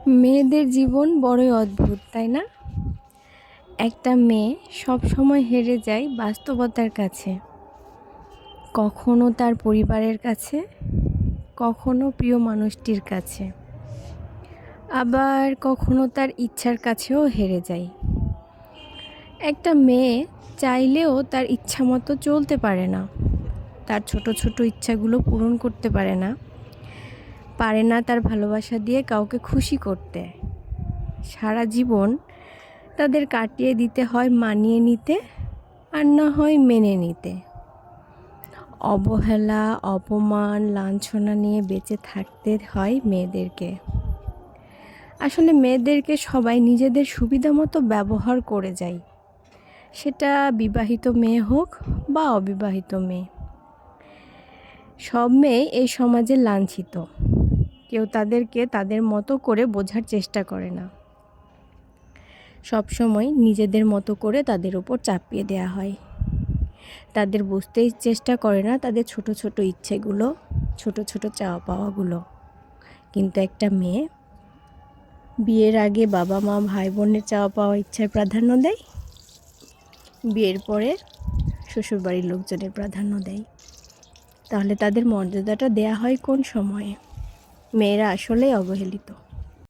মেয়েদের জীবন বড়ই অদ্ভুত, তাই না? একটা মেয়ে সব সময় হেরে যায় বাস্তবতার কাছে। কখনো তার পরিবারের কাছে, কখনো প্রিয় মানুষটির কাছে, আবার কখনো তার ইচ্ছার কাছেও হেরে যায়। একটা মেয়ে চাইলেও তার ইচ্ছা মতো চলতে পারে না, তার ছোট ছোট ইচ্ছাগুলো পূরণ করতে পারে না তার ভালোবাসা দিয়ে কাউকে খুশি করতে। সারা জীবন তাদের কাটিয়ে দিতে হয় মানিয়ে নিতে, আর না হয় মেনে নিতে। অবহেলা, অপমান, লাঞ্ছনা নিয়ে বেঁচে থাকতে হয় মেয়েদেরকে। আসলে মেয়েদেরকে সবাই নিজেদের সুবিধা মতো ব্যবহার করে যায়, সেটা বিবাহিত মেয়ে হোক বা অবিবাহিত মেয়ে। সব মেয়ে এই সমাজে লাঞ্ছিত। কেউ তাদেরকে তাদের মতো করে বোঝার চেষ্টা করে না। সবসময় নিজেদের মতো করে তাদের উপর চাপিয়ে দেওয়া হয়। তাদের বুঝতেই চেষ্টা করে না তাদের ছোট ছোট ইচ্ছেগুলো, ছোট ছোট চাওয়া পাওয়াগুলো। কিন্তু একটা মেয়ে বিয়ের আগে বাবা মা ভাই বোনের চাওয়া পাওয়া ইচ্ছার প্রাধান্য দেয়, বিয়ের পরে শ্বশুরবাড়ির লোকজনের প্রাধান্য দেয়। তাহলে তাদের মর্যাদাটা দেয়া হয় কোন সময়ে? মেয়েরা আসলেই অবহেলিত।